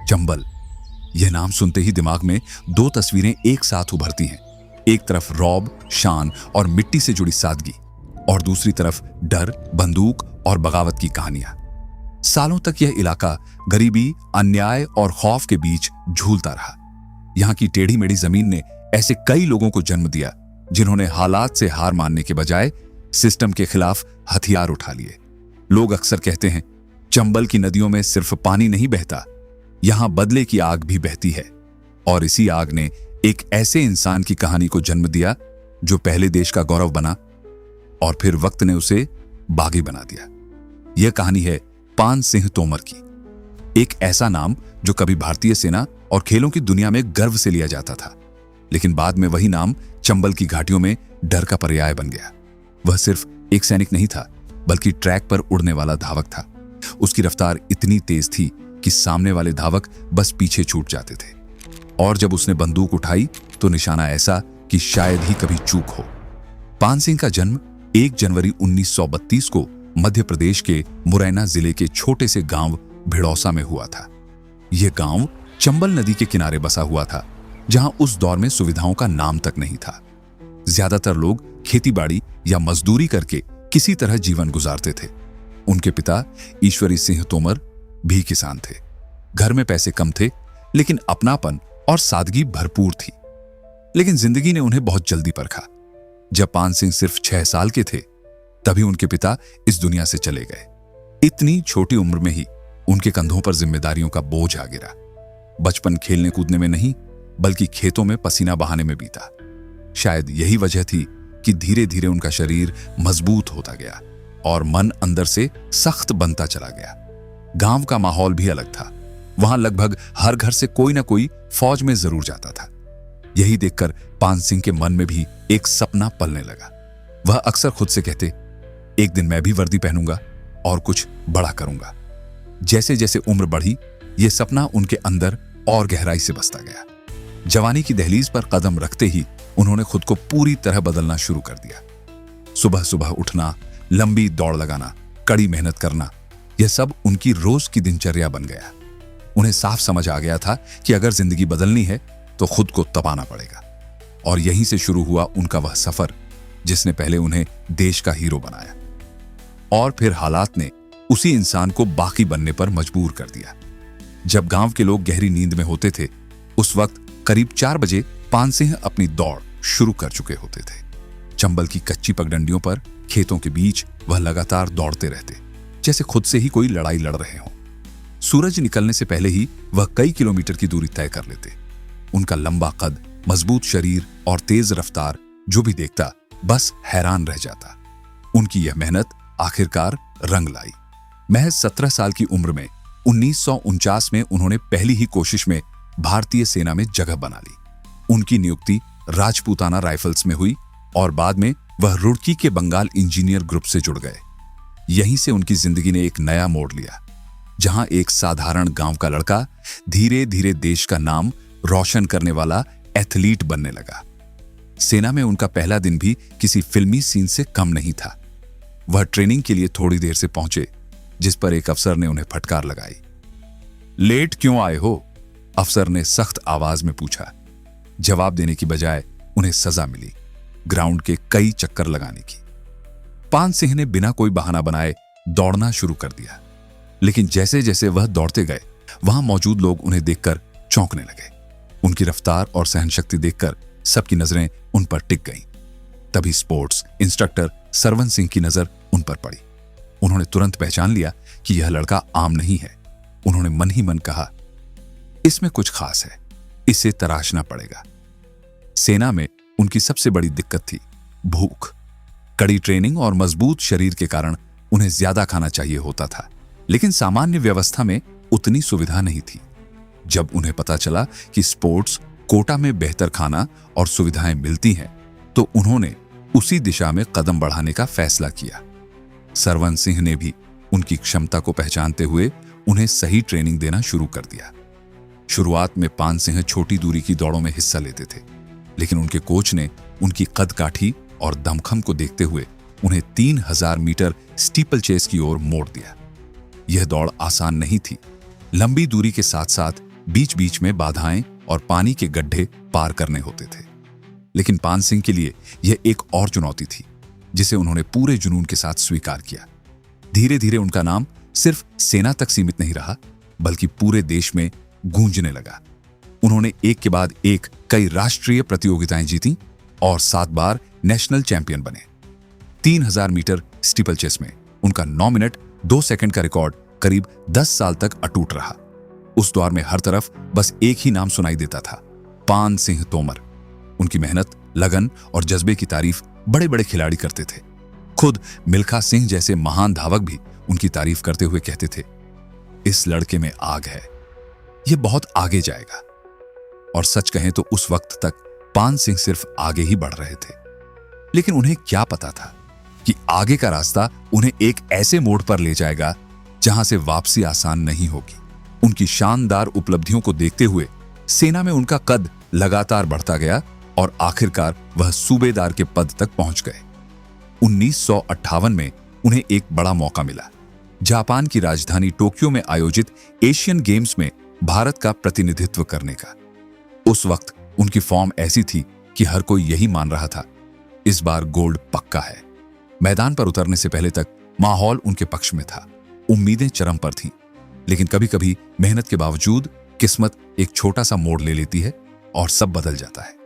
चंबल, यह नाम सुनते ही दिमाग में दो तस्वीरें एक साथ उभरती हैं। एक तरफ रौब, शान और मिट्टी से जुड़ी सादगी, और दूसरी तरफ डर, बंदूक और बगावत की कहानियां। सालों तक यह इलाका गरीबी, अन्याय और खौफ के बीच झूलता रहा। यहां की टेढ़ी मेढ़ी जमीन ने ऐसे कई लोगों को जन्म दिया जिन्होंने हालात से हार मानने के बजाय सिस्टम के खिलाफ हथियार उठा लिए। लोग अक्सर कहते हैं, चंबल की नदियों में सिर्फ पानी नहीं बहता, यहां बदले की आग भी बहती है। और इसी आग ने एक ऐसे इंसान की कहानी को जन्म दिया जो पहले देश का गौरव बना और फिर वक्त ने उसे बागी बना दिया। यह कहानी है पान सिंह तोमर की। एक ऐसा नाम जो कभी भारतीय सेना और खेलों की दुनिया में गर्व से लिया जाता था, लेकिन बाद में वही नाम चंबल की घाटियों में डर का पर्याय बन गया। वह सिर्फ एक सैनिक नहीं था, बल्कि ट्रैक पर उड़ने वाला धावक था। उसकी रफ्तार इतनी तेज थी कि सामने वाले धावक बस पीछे छूट जाते थे, और जब उसने बंदूक उठाई तो निशाना ऐसा कि शायद ही कभी चूक हो। पान सिंह का जन्म 1 जनवरी 1932 को मध्य प्रदेश के मुरैना जिले के छोटे से गांव भिड़ौसा में हुआ था। यह गांव चंबल नदी के किनारे बसा हुआ था, जहां उस दौर में सुविधाओं का नाम तक नहीं था। ज्यादातर लोग खेतीबाड़ी या मजदूरी करके किसी तरह जीवन गुजारते थे। उनके पिता ईश्वरी सिंह तोमर भी किसान थे। घर में पैसे कम थे, लेकिन अपनापन और सादगी भरपूर थी। लेकिन जिंदगी ने उन्हें बहुत जल्दी परखा। जब पान सिंह सिर्फ 6 साल के थे, तभी उनके पिता इस दुनिया से चले गए। इतनी छोटी उम्र में ही उनके कंधों पर जिम्मेदारियों का बोझ आ गिरा। बचपन खेलने कूदने में नहीं, बल्कि खेतों में पसीना बहाने में बीता। शायद यही वजह थी कि धीरे धीरे उनका शरीर मजबूत होता गया और मन अंदर से सख्त बनता चला गया। गांव का माहौल भी अलग था। वहां लगभग हर घर से कोई ना कोई फौज में जरूर जाता था। यही देखकर पान सिंह के मन में भी एक सपना पलने लगा। वह अक्सर खुद से कहते, एक दिन मैं भी वर्दी पहनूंगा और कुछ बड़ा करूंगा। जैसे जैसे उम्र बढ़ी, यह सपना उनके अंदर और गहराई से बसता गया। जवानी की दहलीज पर कदम रखते ही उन्होंने खुद को पूरी तरह बदलना शुरू कर दिया। सुबह सुबह उठना, लंबी दौड़ लगाना, कड़ी मेहनत करना, यह सब उनकी रोज की दिनचर्या बन गया। उन्हें साफ समझ आ गया था कि अगर जिंदगी बदलनी है तो खुद को तपाना पड़ेगा। और यहीं से शुरू हुआ उनका वह सफर जिसने पहले उन्हें देश का हीरो बनाया, और फिर हालात ने उसी इंसान को बाकी बनने पर मजबूर कर दिया। जब गांव के लोग गहरी नींद में होते थे, उस वक्त करीब 4 बजे पान सिंह अपनी दौड़ शुरू कर चुके होते थे। चंबल की कच्ची पगडंडियों पर, खेतों के बीच वह लगातार दौड़ते रहते, जैसे खुद से ही कोई लड़ाई लड़ रहे हों। सूरज निकलने से पहले ही वह कई किलोमीटर की दूरी तय कर लेते। उनका लंबा कद, मजबूत शरीर और तेज रफ्तार जो भी देखता बस हैरान रह जाता। उनकी यह मेहनत आखिरकार रंग लाई। महज 17 साल की उम्र में 1949 में उन्होंने पहली ही कोशिश में भारतीय सेना में जगह बना ली। उनकी नियुक्ति राजपूताना राइफल्स में हुई और बाद में वह रुड़की के बंगाल इंजीनियर ग्रुप से जुड़ गए। यहीं से उनकी जिंदगी ने एक नया मोड़ लिया, जहां एक साधारण गांव का लड़का धीरे धीरे देश का नाम रोशन करने वाला एथलीट बनने लगा। सेना में उनका पहला दिन भी किसी फिल्मी सीन से कम नहीं था। वह ट्रेनिंग के लिए थोड़ी देर से पहुंचे, जिस पर एक अफसर ने उन्हें फटकार लगाई। लेट क्यों आए हो? अफसर ने सख्त आवाज में पूछा। जवाब देने की बजाय उन्हें सजा मिली, ग्राउंड के कई चक्कर लगाने की। पान सिंह ने बिना कोई बहाना बनाए दौड़ना शुरू कर दिया, लेकिन जैसे जैसे वह दौड़ते गए, वहां मौजूद लोग उन्हें देखकर चौंकने लगे। उनकी रफ्तार और सहनशक्ति देखकर सबकी नजरें उन पर टिक गईं। तभी स्पोर्ट्स इंस्ट्रक्टर सरवन सिंह की नजर उन पर पड़ी। उन्होंने तुरंत पहचान लिया कि यह लड़का आम नहीं है। उन्होंने मन ही मन कहा, इसमें कुछ खास है, इसे तराशना पड़ेगा। सेना में उनकी सबसे बड़ी दिक्कत थी भूख। कड़ी ट्रेनिंग और मजबूत शरीर के कारण उन्हें ज्यादा खाना चाहिए होता था, लेकिन सामान्य व्यवस्था में उतनी सुविधा नहीं थी। जब उन्हें पता चला कि स्पोर्ट्स कोटा में बेहतर खाना और सुविधाएं मिलती हैं, तो उन्होंने उसी दिशा में कदम बढ़ाने का फैसला किया। सरवन सिंह ने भी उनकी क्षमता को पहचानते हुए उन्हें सही ट्रेनिंग देना शुरू कर दिया। शुरुआत में पान सिंह छोटी दूरी की दौड़ों में हिस्सा लेते थे, लेकिन उनके कोच ने उनकी कदकाठी और दमखम को देखते हुए उन्हें 3000 मीटर स्टीपल चेस की ओर मोड़ दिया। यह दौड़ आसान नहीं थी। लंबी दूरी के साथ साथ बीच बीच में बाधाएं और पानी के गड्ढे पार करने होते थे। लेकिन पान सिंह के लिए यह एक और चुनौती थी जिसे उन्होंने पूरे जुनून के साथ स्वीकार किया। धीरे धीरे उनका नाम सिर्फ सेना तक सीमित नहीं रहा, बल्कि पूरे देश में गूंजने लगा। उन्होंने एक के बाद एक कई राष्ट्रीय प्रतियोगिताएं जीती और 7 बार नेशनल चैंपियन बने। 3000 मीटर स्टीपल चेस में उनका 9 मिनट 2 सेकंड का रिकॉर्ड करीब 10 साल तक अटूट रहा। उस दौर में हर तरफ बस एक ही नाम सुनाई देता था, पान सिंह तोमर। उनकी मेहनत, लगन और जज्बे की तारीफ बड़े बड़े खिलाड़ी करते थे। खुद मिल्खा सिंह जैसे महान धावक भी उनकी तारीफ करते हुए कहते थे, इस लड़के में आग है, यह बहुत आगे जाएगा। और सच कहें तो उस वक्त तक पान सिंह सिर्फ आगे ही बढ़ रहे थे। लेकिन उन्हें क्या पता था कि आगे का रास्ता उन्हें एक ऐसे मोड़ पर ले जाएगा जहां से वापसी आसान नहीं होगी। उनकी शानदार उपलब्धियों को देखते हुए सेना में उनका कद लगातार बढ़ता गया और आखिरकार वह सूबेदार के पद तक पहुंच गए। 1958 में उन्हें एक बड़ा मौका मिला, जापान की राजधानी टोक्यो में आयोजित एशियन गेम्स में भारत का प्रतिनिधित्व करने का। उस वक्त उनकी फॉर्म ऐसी थी कि हर कोई यही मान रहा था, इस बार गोल्ड पक्का है। मैदान पर उतरने से पहले तक माहौल उनके पक्ष में था, उम्मीदें चरम पर थीं। लेकिन कभी कभी मेहनत के बावजूद किस्मत एक छोटा सा मोड़ ले लेती है और सब बदल जाता है।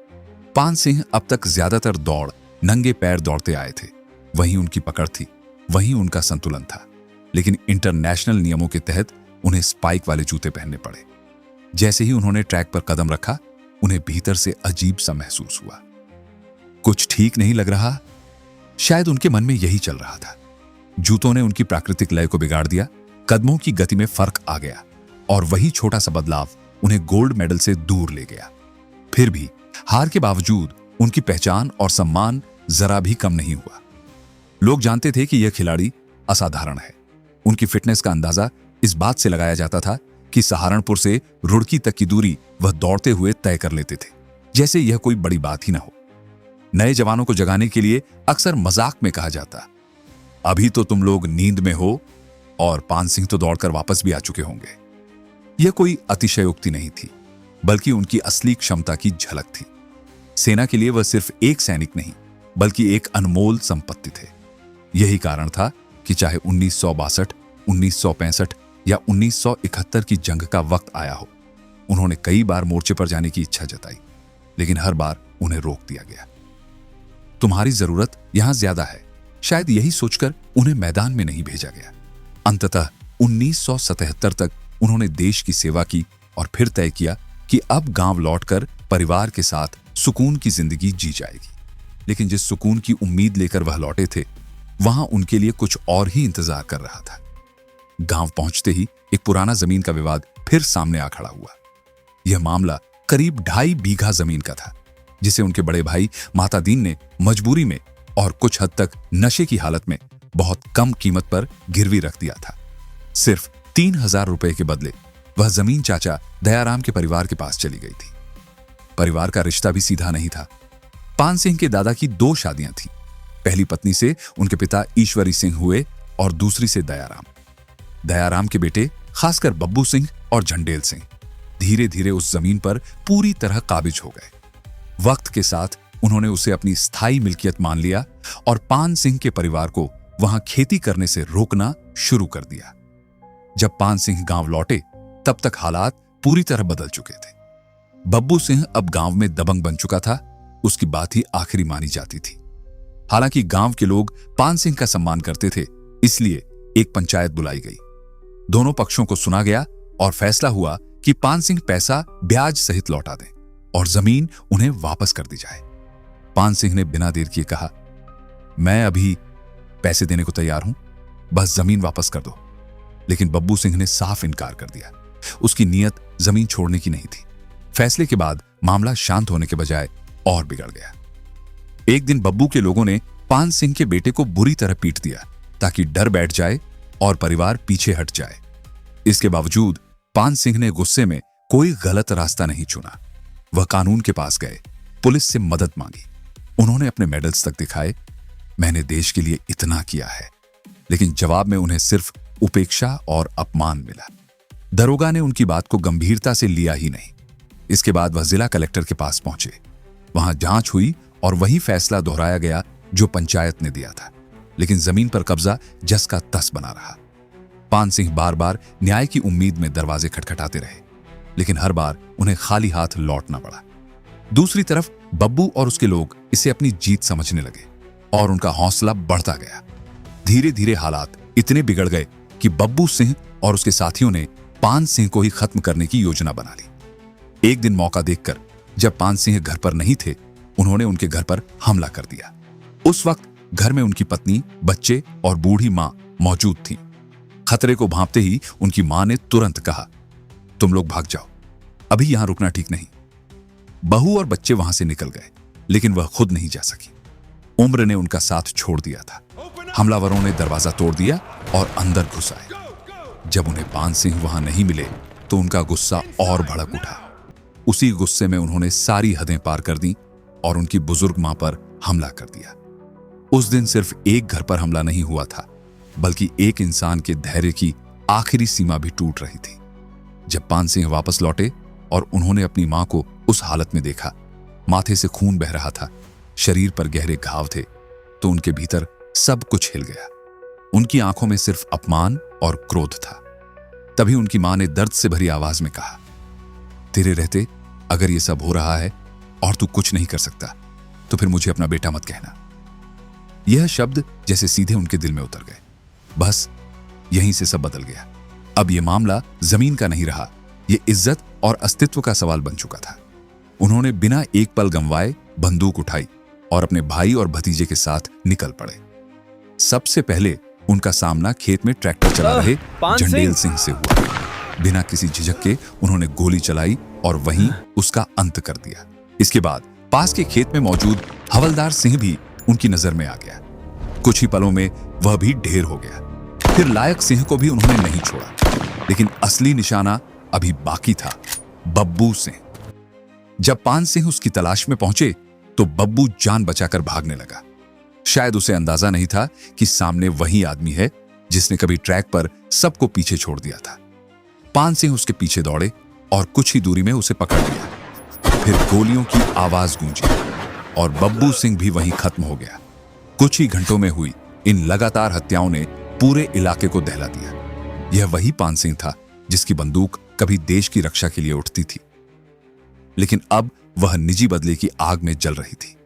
पान सिंह अब तक ज्यादातर दौड़ नंगे पैर दौड़ते आए थे। वहीं उनकी पकड़ थी, वहीं उनका संतुलन था। लेकिन इंटरनेशनल नियमों के तहत उन्हें स्पाइक वाले जूते पहनने पड़े। जैसे ही उन्होंने ट्रैक पर कदम रखा, उन्हें भीतर से अजीब सा महसूस हुआ। कुछ ठीक नहीं लग रहा। शायद उनके मन में यही चल रहा था। जूतों ने उनकी प्राकृतिक लय को बिगाड़ दिया, कदमों की गति में फर्क आ गया और वही छोटा सा बदलाव उन्हें गोल्ड मेडल से दूर ले गया। फिर भी हार के बावजूद उनकी पहचान और सम्मान जरा भी कम नहीं हुआ। लोग जानते थे कि यह खिलाड़ी असाधारण है। उनकी फिटनेस का अंदाजा इस बात से लगाया जाता था कि सहारनपुर से रुड़की तक की दूरी वह दौड़ते हुए तय कर लेते थे, जैसे यह कोई बड़ी बात ही ना हो। नए जवानों को जगाने के लिए अक्सर मजाक में कहा जाता, अभी तो तुम लोग नींद में हो और पान सिंह तो दौड़कर वापस भी आ चुके होंगे। यह कोई अतिशयोक्ति नहीं थी, बल्कि उनकी असली क्षमता की झलक थी। सेना के लिए वह सिर्फ एक सैनिक नहीं, बल्कि एक अनमोल संपत्ति थे। यही कारण था कि चाहे 1962, 1965 या 1971 की जंग का वक्त आया हो, उन्होंने कई बार मोर्चे पर जाने की इच्छा जताई, लेकिन हर बार उन्हें रोक दिया गया। तुम्हारी जरूरत यहां ज्यादा है, शायद यही सोचकर उन्हें मैदान में नहीं भेजा गया। अंततः 1977 तक उन्होंने देश की सेवा की और फिर तय किया कि अब गांव लौटकर परिवार के साथ सुकून की जिंदगी जी जाएगी। लेकिन जिस सुकून की उम्मीद लेकर वह लौटे थे, वहां उनके लिए कुछ और ही इंतजार कर रहा था। गांव पहुंचते ही एक पुराना जमीन का विवाद फिर सामने आ खड़ा हुआ। यह मामला करीब 2.5 बीघा जमीन का था, जिसे उनके बड़े भाई मातादीन ने मजबूरी में और कुछ हद तक नशे की हालत में बहुत कम कीमत पर गिरवी रख दिया था। सिर्फ 3000 रुपए के बदले वह जमीन चाचा दयाराम के परिवार के पास चली गई थी। परिवार का रिश्ता भी सीधा नहीं था। पान सिंह के दादा की 2 शादियां थीं। पहली पत्नी से उनके पिता ईश्वरी सिंह हुए और दूसरी से दयाराम। दयाराम के बेटे खासकर बब्बू सिंह और झंडेल सिंह धीरे धीरे उस जमीन पर पूरी तरह काबिज हो गए। वक्त के साथ उन्होंने उसे अपनी स्थायी मिल्कियत मान लिया और पान सिंह के परिवार को वहां खेती करने से रोकना शुरू कर दिया। जब पान सिंह गांव लौटे, तब तक हालात पूरी तरह बदल चुके थे। बब्बू सिंह अब गांव में दबंग बन चुका था, उसकी बात ही आखिरी मानी जाती थी। हालांकि गांव के लोग पान सिंह का सम्मान करते थे, इसलिए एक पंचायत बुलाई गई। दोनों पक्षों को सुना गया और फैसला हुआ कि पान सिंह पैसा ब्याज सहित लौटा दें और जमीन उन्हें वापस कर दी जाए। पान सिंह ने बिना देर किए कहा, मैं अभी पैसे देने को तैयार हूं, बस जमीन वापस कर दो। लेकिन बब्बू सिंह ने साफ इनकार कर दिया। उसकी नीयत जमीन छोड़ने की नहीं थी। फैसले के बाद मामला शांत होने के बजाय और बिगड़ गया। एक दिन बब्बू के लोगों ने पान सिंह के बेटे को बुरी तरह पीट दिया ताकि डर बैठ जाए और परिवार पीछे हट जाए। इसके बावजूद पान सिंह ने गुस्से में कोई गलत रास्ता नहीं चुना। वह कानून के पास गए, पुलिस से मदद मांगी। उन्होंने अपने मेडल्स तक दिखाए, मैंने देश के लिए इतना किया है। लेकिन जवाब में उन्हें सिर्फ उपेक्षा और अपमान मिला। दरोगा ने उनकी बात को गंभीरता से लिया ही नहीं। इसके बाद वह जिला कलेक्टर के पास पहुंचे। वहां जांच हुई और वही फैसला दोहराया गया जो पंचायत ने दिया था, लेकिन जमीन पर कब्जा जस का तस बना रहा। पान सिंह बार बार न्याय की उम्मीद में दरवाजे खटखटाते रहे, लेकिन हर बार उन्हें खाली हाथ लौटना पड़ा। दूसरी तरफ बब्बू और उसके लोग इसे अपनी जीत समझने लगे और उनका हौसला बढ़ता गया। धीरे धीरे हालात इतने बिगड़ गए कि बब्बू सिंह और उसके साथियों ने पान सिंह को ही खत्म करने की योजना बना ली। एक दिन मौका देखकर जब पान सिंह घर पर नहीं थे, उन्होंने उनके घर पर हमला कर दिया। उस वक्त घर में उनकी पत्नी, बच्चे और बूढ़ी मां मौजूद थीं। खतरे को भांपते ही उनकी मां ने तुरंत कहा, तुम लोग भाग जाओ, अभी यहां रुकना ठीक नहीं। बहू और बच्चे वहां से निकल गए, लेकिन वह खुद नहीं जा सकी। उम्र ने उनका साथ छोड़ दिया था। हमलावरों ने दरवाजा तोड़ दिया और अंदर घुस आए। जब उन्हें पान सिंह वहां नहीं मिले तो उनका गुस्सा और भड़क उठा। उसी गुस्से में उन्होंने सारी हदें पार कर दी और उनकी बुजुर्ग मां पर हमला कर दिया। उस दिन सिर्फ एक घर पर हमला नहीं हुआ था, बल्कि एक इंसान के धैर्य की आखिरी सीमा भी टूट रही थी। जब पान सिंह वापस लौटे और उन्होंने अपनी मां को उस हालत में देखा, माथे से खून बह रहा था, शरीर पर गहरे घाव थे, तो उनके भीतर सब कुछ हिल गया। उनकी आंखों में सिर्फ अपमान और क्रोध था। तभी उनकी मां ने दर्द से भरी आवाज में कहा, तेरे रहते अगर ये सब हो रहा है और तू कुछ नहीं कर सकता, तो फिर मुझे अपना बेटा मत कहना। यह शब्द जैसे सीधे उनके दिल में उतर गए। बस यहीं से सब बदल गया। अब यह मामला जमीन का नहीं रहा, यह इज्जत और अस्तित्व का सवाल बन चुका था। उन्होंने बिना एक पल गंवाए बंदूक उठाई और अपने भाई और भतीजे के साथ निकल पड़े। सबसे पहले उनका सामना खेत में ट्रैक्टर चला रहे झंडेल सिंह से हुआ। बिना किसी झिझक के उन्होंने गोली चलाई और वहीं उसका अंत कर दिया। इसके बाद पास के खेत में मौजूद हवलदार सिंह भी उनकी नजर में आ गया। कुछ ही पलों में वह भी ढेर हो गया। फिर लायक सिंह को भी उन्होंने नहीं छोड़ा, लेकिन असली निशाना अभी बाकी था, बब्बू सिंह। जब पान सिंह उसकी तलाश में पहुंचे तो बब्बू जान बचाकर भागने लगा। शायद उसे अंदाजा नहीं था कि सामने वही आदमी है जिसने कभी ट्रैक पर सबको पीछे छोड़ दिया था। पान सिंह उसके पीछे दौड़े और कुछ ही दूरी में उसे पकड़ लिया। फिर गोलियों की आवाज गूंजी और बब्बू सिंह भी वहीं खत्म हो गया। कुछ ही घंटों में हुई इन लगातार हत्याओं ने पूरे इलाके को दहला दिया। यह वही पान सिंह था जिसकी बंदूक कभी देश की रक्षा के लिए उठती थी, लेकिन अब वह निजी बदले की आग में जल रही थी।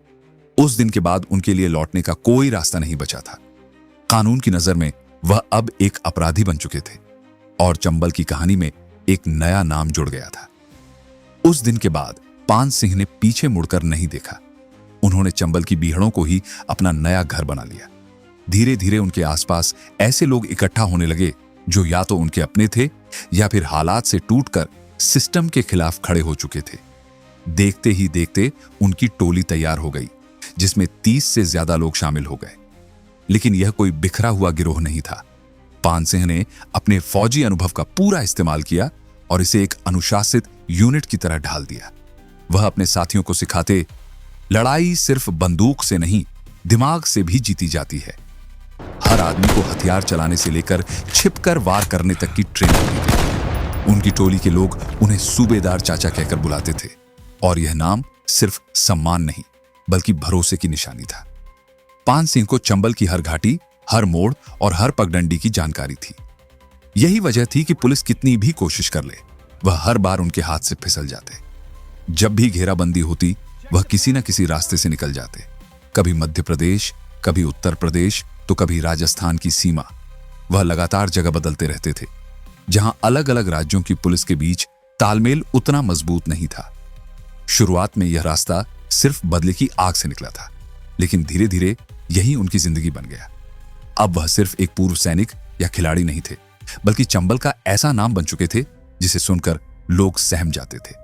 उस दिन के बाद उनके लिए लौटने का कोई रास्ता नहीं बचा था। कानून की नजर में वह अब एक अपराधी बन चुके थे और चंबल की कहानी में एक नया नाम जुड़ गया था। उस दिन के बाद पान सिंह ने पीछे मुड़कर नहीं देखा। उन्होंने चंबल की बीहड़ों को ही अपना नया घर बना लिया। धीरे धीरे उनके आसपास ऐसे लोग इकट्ठा होने लगे जो या तो उनके अपने थे या फिर हालात से टूटकर सिस्टम के खिलाफ खड़े हो चुके थे। देखते ही देखते उनकी टोली तैयार हो गई, जिसमें 30 से ज्यादा लोग शामिल हो गए। लेकिन यह कोई बिखरा हुआ गिरोह नहीं था। पान सिंह ने अपने फौजी अनुभव का पूरा इस्तेमाल किया और इसे एक अनुशासित यूनिट की तरह ढाल दिया। वह अपने साथियों को सिखाते, लड़ाई सिर्फ बंदूक से नहीं, दिमाग से भी जीती जाती है। हर आदमी को हथियार चलाने से लेकर छिपकर वार करने तक की ट्रेनिंग दी गई। उनकी टोली के लोग उन्हें सूबेदार चाचा कहकर बुलाते थे और यह नाम सिर्फ सम्मान नहीं बल्कि भरोसे की निशानी था। पान सिंह को चंबल की हर घाटी, हर मोड़ और हर पगडंडी की जानकारी थी। यही वजह थी कि पुलिस कितनी भी कोशिश कर ले, वह हर बार उनके हाथ से फिसल जाते। जब भी घेराबंदी होती, वह किसी न किसी रास्ते से निकल जाते। कभी मध्य प्रदेश, कभी उत्तर प्रदेश, तो कभी राजस्थान की सीमा। वह लगातार जगह बदलते रहते थे, जहां अलग अलग राज्यों की पुलिस के बीच तालमेल उतना मजबूत नहीं था। शुरुआत में यह रास्ता सिर्फ बदले की आग से निकला था, लेकिन धीरे धीरे यही उनकी जिंदगी बन गया। अब वह सिर्फ एक पूर्व सैनिक या खिलाड़ी नहीं थे, बल्कि चंबल का ऐसा नाम बन चुके थे जिसे सुनकर लोग सहम जाते थे।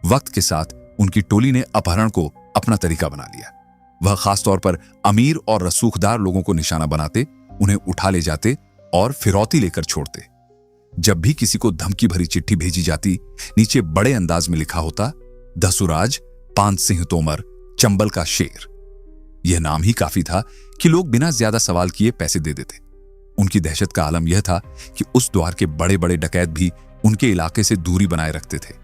वक्त के साथ उनकी टोली ने अपहरण को अपना तरीका बना लिया। वह खासतौर पर अमीर और रसूखदार लोगों को निशाना बनाते, उन्हें उठा ले जाते और फिरौती लेकर छोड़ते। जब भी किसी को धमकी भरी चिट्ठी भेजी जाती, नीचे बड़े अंदाज में लिखा होता, दसुराज पान सिंह तोमर, चंबल का शेर। यह नाम ही काफी था कि लोग बिना ज्यादा सवाल किए पैसे दे देते। उनकी दहशत का आलम यह था कि उस द्वार के बड़े बड़े डकैत भी उनके इलाके से दूरी बनाए रखते थे।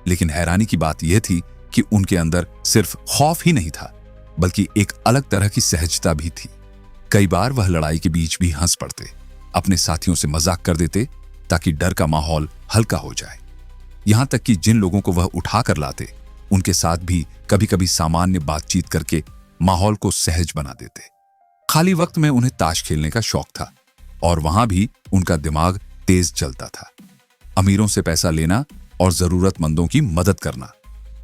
लेकिन हैरानी की बात यह थी कि उनके अंदर सिर्फ खौफ ही नहीं था, बल्कि एक अलग तरह की सहजता भी थी। कई बार वह लड़ाई के बीच भी हंस पड़ते, अपने साथियों से मजाक कर देते ताकि डर का माहौल हल्का हो जाए। यहां तक कि जिन लोगों को वह उठा कर लाते, उनके साथ भी कभी कभी सामान्य बातचीत करके माहौल को सहज बना देते। खाली वक्त में उन्हें ताश खेलने का शौक था और वहां भी उनका दिमाग तेज चलता था। अमीरों से पैसा लेना और जरूरतमंदों की मदद करना,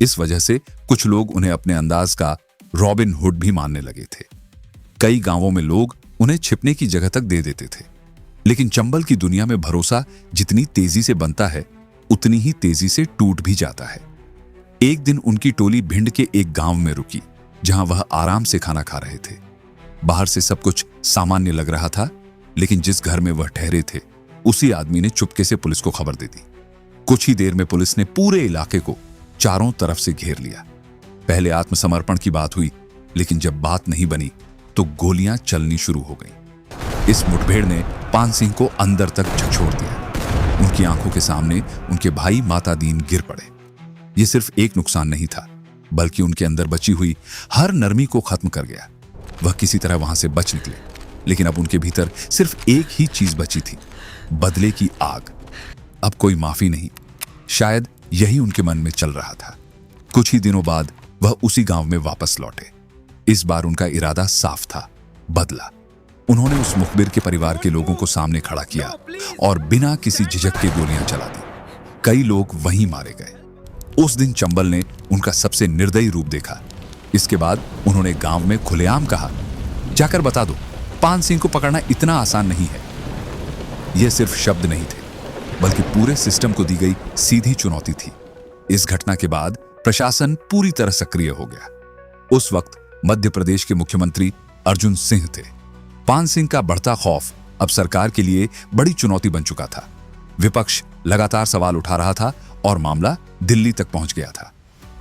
इस वजह से कुछ लोग उन्हें अपने अंदाज का रॉबिन हुड भी मानने लगे थे। कई गांवों में लोग उन्हें छिपने की जगह तक दे देते थे। लेकिन चंबल की दुनिया में भरोसा जितनी तेजी से बनता है, उतनी ही तेजी से टूट भी जाता है। एक दिन उनकी टोली भिंड के एक गांव में रुकी, जहां वह आराम से खाना खा रहे थे। बाहर से सब कुछ सामान्य लग रहा था, लेकिन जिस घर में वह ठहरे थे, उसी आदमी ने चुपके से पुलिस को खबर दे दी। कुछ ही देर में पुलिस ने पूरे इलाके को चारों तरफ से घेर लिया। पहले आत्मसमर्पण की बात हुई, लेकिन जब बात नहीं बनी तो गोलियां चलनी शुरू हो गईं। इस मुठभेड़ ने पान सिंह को अंदर तक झकझोर दिया। उनकी आंखों के सामने उनके भाई माता दीन गिर पड़े। यह सिर्फ एक नुकसान नहीं था, बल्कि उनके अंदर बची हुई हर नरमी को खत्म कर गया। वह किसी तरह वहां से बच निकले, लेकिन अब उनके भीतर सिर्फ एक ही चीज बची थी, बदले की आग। अब कोई माफी नहीं, शायद यही उनके मन में चल रहा था। कुछ ही दिनों बाद वह उसी गांव में वापस लौटे। इस बार उनका इरादा साफ था, बदला। उन्होंने उस मुखबिर के परिवार के लोगों को सामने खड़ा किया और बिना किसी झिझक के गोलियां चला दी। कई लोग वहीं मारे गए। उस दिन चंबल ने उनका सबसे निर्दयी रूप देखा। इसके बाद उन्होंने गांव में खुलेआम कहा, जाकर बता दो, पान सिंह को पकड़ना इतना आसान नहीं है। यह सिर्फ शब्द नहीं थे, बल्कि पूरे सिस्टम को दी गई सीधी चुनौती थी। इस घटना के बाद प्रशासन पूरी तरह सक्रिय हो गया। उस वक्त मध्य प्रदेश के मुख्यमंत्री अर्जुन सिंह थे। पान सिंह का बढ़ता खौफ अब सरकार के लिए बड़ी चुनौती बन चुका था। विपक्ष लगातार सवाल उठा रहा था और मामला दिल्ली तक पहुंच गया था।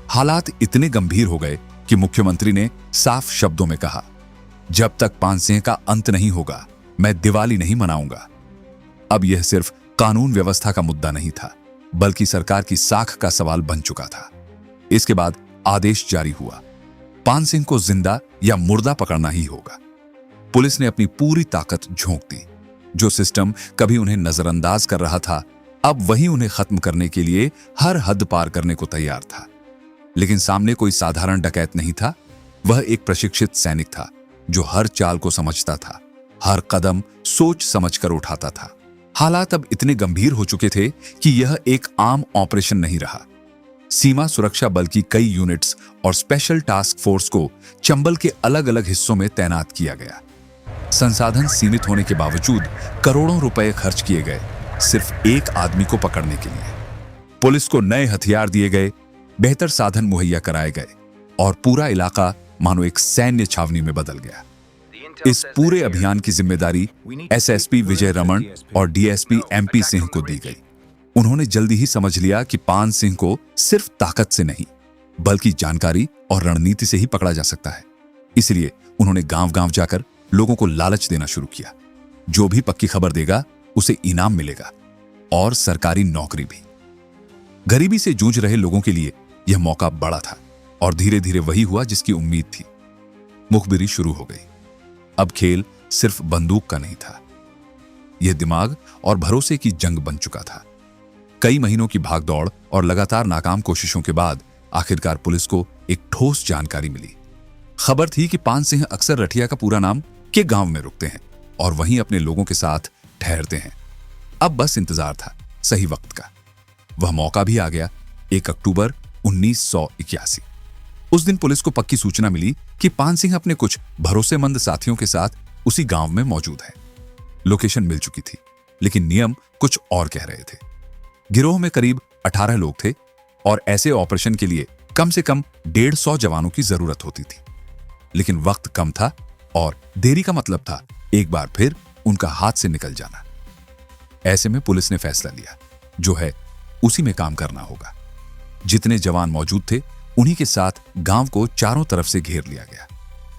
हालात इतने गंभीर हो गए कि मुख्यमंत्री ने साफ शब्दों में कहा, जब तक पान सिंह का अंत नहीं होगा, मैं दिवाली नहीं मनाऊंगा। अब यह सिर्फ कानून व्यवस्था का मुद्दा नहीं था, बल्कि सरकार की साख का सवाल बन चुका था। इसके बाद आदेश जारी हुआ, पान सिंह को जिंदा या मुर्दा पकड़ना ही होगा। पुलिस ने अपनी पूरी ताकत झोंक दी। जो सिस्टम कभी उन्हें नजरअंदाज कर रहा था, अब वही उन्हें खत्म करने के लिए हर हद पार करने को तैयार था। लेकिन सामने कोई साधारण डकैत नहीं था, वह एक प्रशिक्षित सैनिक था जो हर चाल को समझता था, हर कदम सोच समझकर उठाता था। हालात अब इतने गंभीर हो चुके थे कि यह एक आम ऑपरेशन नहीं रहा। सीमा सुरक्षा बल की कई यूनिट्स और स्पेशल टास्क फोर्स को चंबल के अलग अलग हिस्सों में तैनात किया गया। संसाधन सीमित होने के बावजूद करोड़ों रुपए खर्च किए गए सिर्फ एक आदमी को पकड़ने के लिए। पुलिस को नए हथियार दिए गए, बेहतर साधन मुहैया कराए गए और पूरा इलाका मानो एक सैन्य छावनी में बदल गया। इस पूरे अभियान की जिम्मेदारी एसएसपी विजय रमन और डीएसपी एमपी सिंह को दी गई। उन्होंने जल्दी ही समझ लिया कि पान सिंह को सिर्फ ताकत से नहीं, बल्कि जानकारी और रणनीति से ही पकड़ा जा सकता है। इसलिए उन्होंने गांव-गांव जाकर लोगों को लालच देना शुरू किया। जो भी पक्की खबर देगा उसे इनाम मिलेगा और सरकारी नौकरी भी। गरीबी से जूझ रहे लोगों के लिए यह मौका बड़ा था और धीरे धीरे वही हुआ जिसकी उम्मीद थी। मुखबिरी शुरू हो गई। अब खेल सिर्फ बंदूक का नहीं था, यह दिमाग और भरोसे की जंग बन चुका था। कई महीनों की भागदौड़ और लगातार नाकाम कोशिशों के बाद आखिरकार पुलिस को एक ठोस जानकारी मिली। खबर थी कि पान सिंह अक्सर रठिया का पूरा नाम के गांव में रुकते हैं और वहीं अपने लोगों के साथ ठहरते हैं। अब बस इंतजार था सही वक्त का। वह मौका भी आ गया, 1 अक्टूबर 1981। उस दिन पुलिस को पक्की सूचना मिली कि पान सिंह अपने कुछ भरोसेमंद साथियों के साथ उसी गांव में मौजूद है। लोकेशन मिल चुकी थी, लेकिन नियम कुछ और कह रहे थे। गिरोह में करीब 18 लोग थे और ऐसे ऑपरेशन के लिए कम से कम 150 जवानों की जरूरत होती थी। लेकिन वक्त कम था और देरी का मतलब था एक बार फिर उनका हाथ से निकल जाना। ऐसे में पुलिस ने फैसला लिया, जो है उसी में काम करना होगा। जितने जवान मौजूद थे उन्हीं के साथ गांव को चारों तरफ से घेर लिया गया।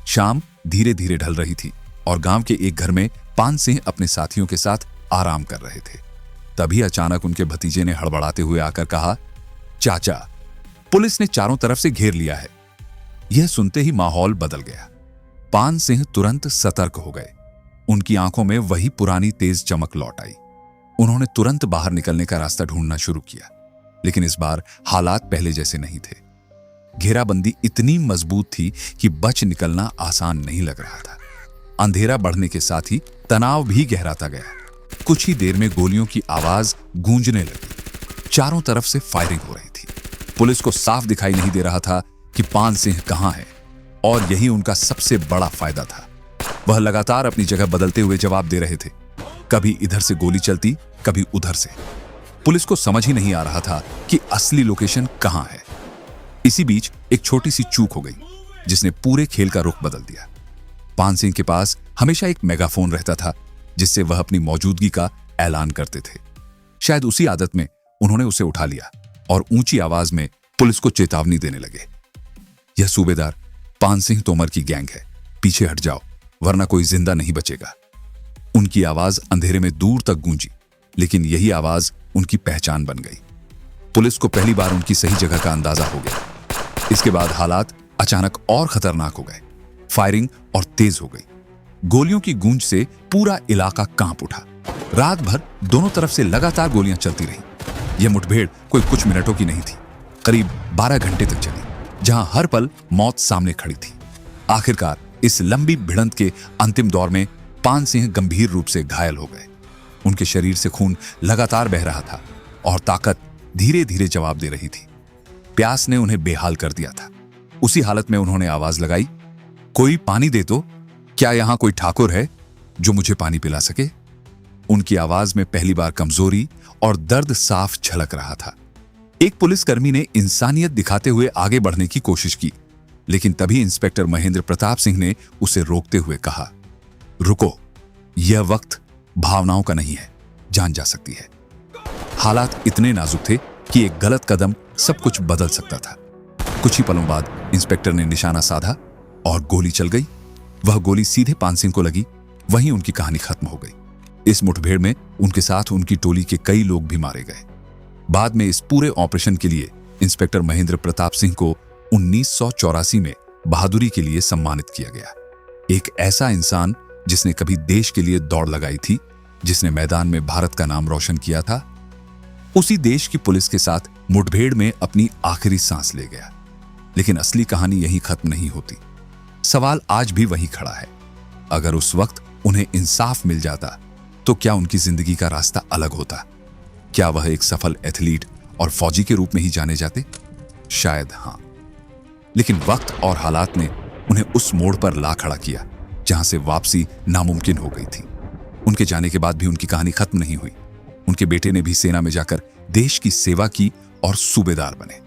शाम धीरे धीरे ढल रही थी और गांव के एक घर में पान सिंह अपने साथियों के साथ आराम कर रहे थे। तभी अचानक उनके भतीजे ने हड़बड़ाते हुए आकर कहा, चाचा, पुलिस ने चारों तरफ से घेर लिया है। यह सुनते ही माहौल बदल गया। पान सिंह तुरंत सतर्क हो गए। उनकी आंखों में वही पुरानी तेज चमक लौट आई। उन्होंने तुरंत बाहर निकलने का रास्ता ढूंढना शुरू किया, लेकिन इस बार हालात पहले जैसे नहीं थे। घेराबंदी इतनी मजबूत थी कि बच निकलना आसान नहीं लग रहा था। अंधेरा बढ़ने के साथ ही तनाव भी गहराता गया। कुछ ही देर में गोलियों की आवाज गूंजने लगी। चारों तरफ से फायरिंग हो रही थी। पुलिस को साफ दिखाई नहीं दे रहा था कि पान सिंह कहां है, और यही उनका सबसे बड़ा फायदा था। वह लगातार अपनी जगह बदलते हुए जवाब दे रहे थे। कभी इधर से गोली चलती, कभी उधर से। पुलिस को समझ ही नहीं आ रहा था कि असली लोकेशन कहां है। इसी बीच एक छोटी सी चूक हो गई, जिसने पूरे खेल का रुख बदल दिया। पान सिंह के पास हमेशा एक मेगाफोन रहता था, जिससे वह अपनी मौजूदगी का ऐलान करते थे। शायद उसी आदत में उन्होंने उसे उठा लिया और ऊंची आवाज में पुलिस को चेतावनी देने लगे। यह सूबेदार पान सिंह तोमर की गैंग है, पीछे हट जाओ, वरना कोई जिंदा नहीं बचेगा। उनकी आवाज अंधेरे में दूर तक गूंजी, लेकिन यही आवाज उनकी पहचान बन गई। पुलिस को पहली बार उनकी सही जगह का अंदाजा हो गया। इसके बाद हालात अचानक और खतरनाक हो गए। फायरिंग और तेज हो गई। गोलियों की गूंज से पूरा इलाका कांप उठा। रात भर दोनों तरफ से लगातार गोलियां चलती रहीं। यह मुठभेड़ कोई कुछ मिनटों की नहीं थी, करीब 12 घंटे तक चली, जहां हर पल मौत सामने खड़ी थी। आखिरकार इस लंबी भिड़ंत के अंतिम दौर में पान सिंह गंभीर रूप से घायल हो गए। उनके शरीर से खून लगातार बह रहा था और ताकत धीरे धीरे जवाब दे रही थी। प्यास ने उन्हें बेहाल कर दिया था। उसी हालत में उन्होंने आवाज लगाई, कोई पानी दे दो, क्या यहां कोई ठाकुर है जो मुझे पानी पिला सके? उनकी आवाज में पहली बार कमजोरी और दर्द साफ झलक रहा था। एक पुलिसकर्मी ने इंसानियत दिखाते हुए आगे बढ़ने की कोशिश की, लेकिन तभी इंस्पेक्टर महेंद्र प्रताप सिंह ने उसे रोकते हुए कहा, रुको, यह वक्त भावनाओं का नहीं है, जान जा सकती है। हालात इतने नाजुक थे कि एक गलत कदम सब कुछ बदल सकता था। कुछ ही पलों बाद इंस्पेक्टर ने निशाना साधा और गोली चल गई। वह गोली सीधे पान सिंह को लगी। वहीं उनकी कहानी खत्म हो गई। इस मुठभेड़ में उनके साथ उनकी टोली के कई लोग भी मारे गए। बाद में इस पूरे ऑपरेशन के लिए इंस्पेक्टर महेंद्र प्रताप सिंह को 1984 में बहादुरी के लिए सम्मानित किया गया। एक ऐसा इंसान जिसने कभी देश के लिए दौड़ लगाई थी, जिसने मैदान में भारत का नाम रोशन किया था, उसी देश की पुलिस के साथ मुठभेड़ में अपनी आखिरी सांस ले गया। लेकिन असली कहानी यहीं खत्म नहीं होती। सवाल आज भी वही खड़ा है। अगर उस वक्त उन्हें इंसाफ मिल जाता तो क्या उनकी जिंदगी का रास्ता अलग होता? क्या वह एक सफल एथलीट और फौजी के रूप में ही जाने जाते? शायद हां। लेकिन वक्त और हालात ने उन्हें उस मोड़ पर ला खड़ा किया जहां से वापसी नामुमकिन हो गई थी। उनके जाने के बाद भी उनकी कहानी खत्म नहीं हुई। उनके बेटे ने भी सेना में जाकर देश की सेवा की और सूबेदार बने।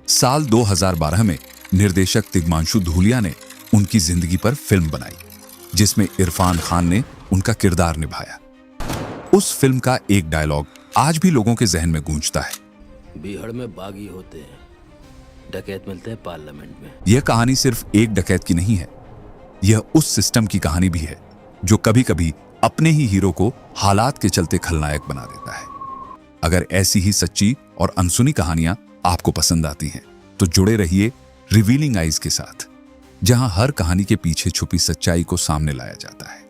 साल 2012 में निर्देशक तिग्मांशु धूलिया ने उनकी जिंदगी पर फिल्म बनाई, जिसमें इरफान खान ने उनका किरदार निभाया। उस फिल्म का एक डायलॉग आज भी लोगों के जहन में गूंजता है, बिहार में बागी होते हैं, डकैत मिलते हैं पार्लियामेंट में। यह कहानी सिर्फ एक डकैत की नहीं है, यह उस सिस्टम की कहानी भी है जो कभी कभी अपने ही हीरो को हालात के चलते खलनायक बना देता है। अगर ऐसी ही सच्ची और अनसुनी कहानियां आपको पसंद आती हैं तो जुड़े रहिए रिवीलिंग आइज के साथ, जहां हर कहानी के पीछे छुपी सच्चाई को सामने लाया जाता है।